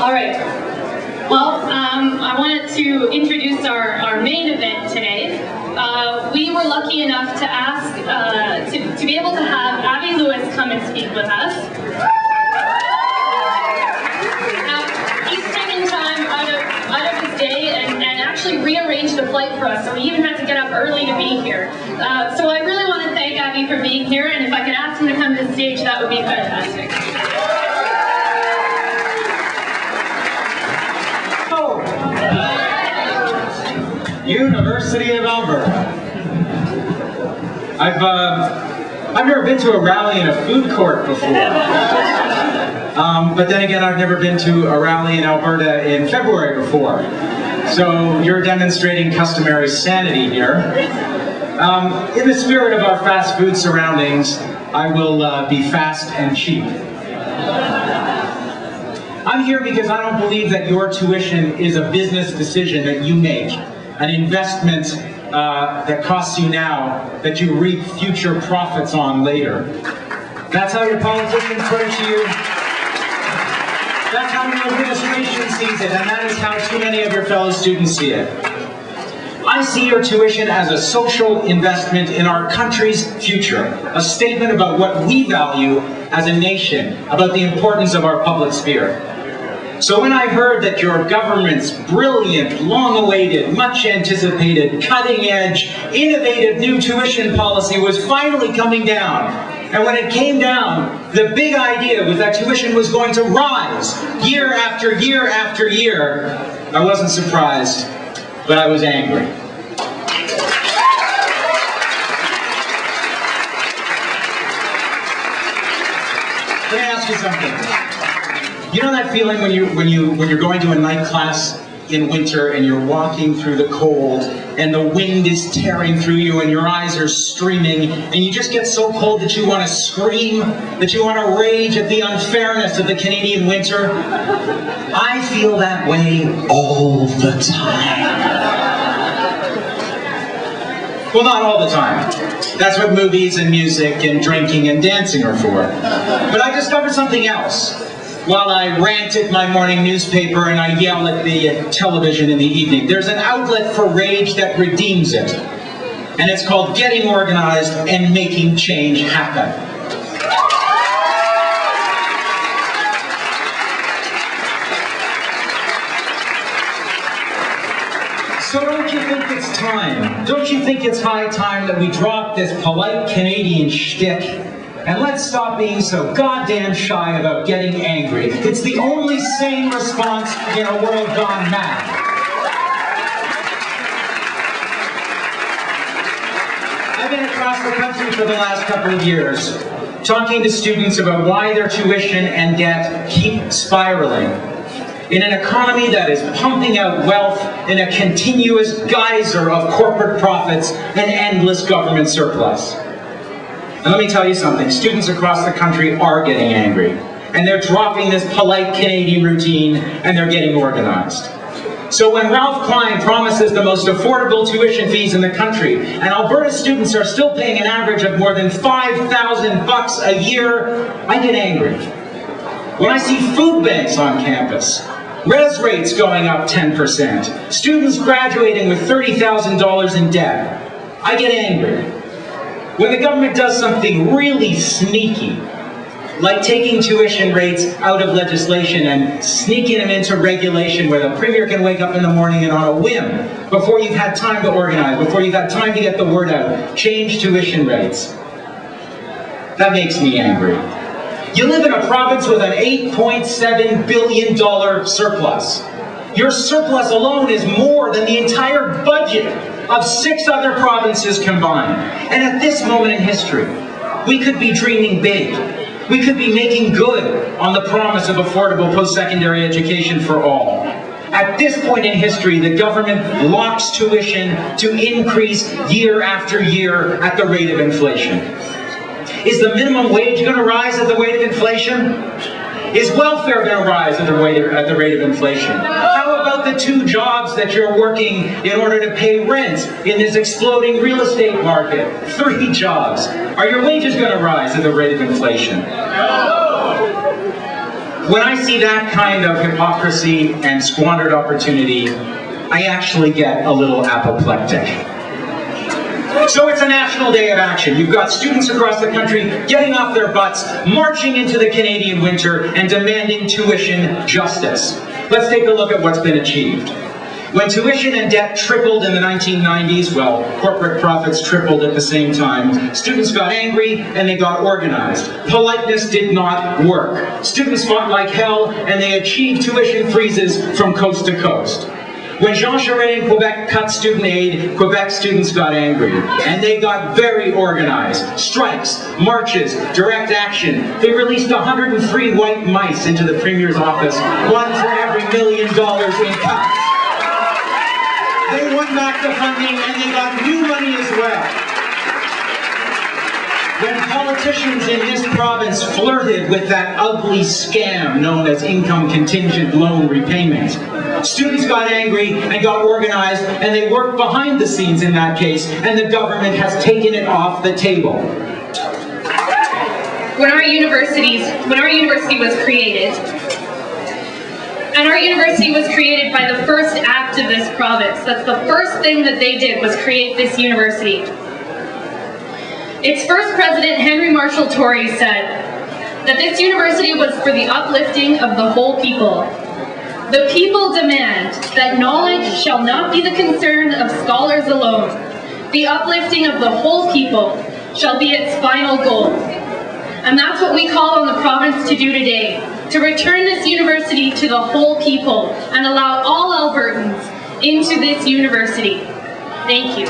All right. Well, I wanted to introduce our main event today. We were lucky enough to ask, to be able to have Avi Lewis come and speak with us. He's taken time out of his day and actually rearranged the flight for us, so he even had to get up early to be here. So I really want to thank Avi for being here, and if I could ask him to come to the stage, that would be fantastic. University of Alberta. I've never been to a rally in a food court before. But then again, I've never been to a rally in Alberta in February before. So you're demonstrating customary sanity here. In the spirit of our fast food surroundings, I will be fast and cheap. I'm here because I don't believe that your tuition is a business decision that you make. An investment that costs you now, that you reap future profits on later. That's how your politicians put it to you. That's how your administration sees it, and that is how too many of your fellow students see it. I see your tuition as a social investment in our country's future, a statement about what we value as a nation, about the importance of our public sphere. So when I heard that your government's brilliant, long-awaited, much-anticipated, cutting-edge, innovative new tuition policy was finally coming down, and when it came down, the big idea was that tuition was going to rise year after year after year, I wasn't surprised, but I was angry. Let me ask you something. You know that feeling when you're going to a night class in winter and you're walking through the cold and the wind is tearing through you and your eyes are streaming and you just get so cold that you want to scream, that you want to rage at the unfairness of the Canadian winter? I feel that way all the time. Well, not all the time. That's what movies and music and drinking and dancing are for. But I discovered something else. While I rant at my morning newspaper and I yell at the television in the evening, there's an outlet for rage that redeems it. And it's called getting organized and making change happen. So don't you think it's time? Don't you think it's high time that we drop this polite Canadian shtick? And let's stop being so goddamn shy about getting angry. It's the only sane response in a world gone mad. I've been across the country for the last couple of years, talking to students about why their tuition and debt keep spiraling. In an economy that is pumping out wealth in a continuous geyser of corporate profits and endless government surplus. And let me tell you something, students across the country are getting angry. And they're dropping this polite Canadian routine and they're getting organized. So when Ralph Klein promises the most affordable tuition fees in the country, and Alberta students are still paying an average of more than $5,000 a year, I get angry. When I see food banks on campus, res rates going up 10%, students graduating with $30,000 in debt, I get angry. When the government does something really sneaky, like taking tuition rates out of legislation and sneaking them into regulation where the Premier can wake up in the morning and on a whim, before you've had time to organize, before you've had time to get the word out, change tuition rates. That makes me angry. You live in a province with an $8.7 billion surplus. Your surplus alone is more than the entire budget of 6 other provinces combined. And at this moment in history, we could be dreaming big. We could be making good on the promise of affordable post-secondary education for all. At this point in history, the government locks tuition to increase year after year at the rate of inflation. Is the minimum wage going to rise at the rate of inflation? Is welfare going to rise at the rate of inflation? How about the 2 jobs that you're working in order to pay rent in this exploding real estate market? 3 jobs. Are your wages going to rise at the rate of inflation? When I see that kind of hypocrisy and squandered opportunity, I actually get a little apoplectic. So it's a national day of action. You've got students across the country getting off their butts, marching into the Canadian winter, and demanding tuition justice. Let's take a look at what's been achieved. When tuition and debt tripled in the 1990s, well, corporate profits tripled at the same time. Students got angry and they got organized. Politeness did not work. Students fought like hell and they achieved tuition freezes from coast to coast. When Jean Charest in Quebec cut student aid, Quebec students got angry, and they got very organized. Strikes, marches, direct action. They released 103 white mice into the Premier's office, one for every $1 million in cuts. They won back the funding, and they got new money as well. When politicians in this province flirted with that ugly scam known as income contingent loan repayment, students got angry and got organized, and they worked behind the scenes in that case, and the government has taken it off the table. When our university was created, and our university was created by the first act of this province, that's the first thing that they did, was create this university. Its first president, Henry Marshall Tory, said that this university was for the uplifting of the whole people. The people demand that knowledge shall not be the concern of scholars alone. The uplifting of the whole people shall be its final goal. And that's what we call on the province to do today, to return this university to the whole people and allow all Albertans into this university. Thank you.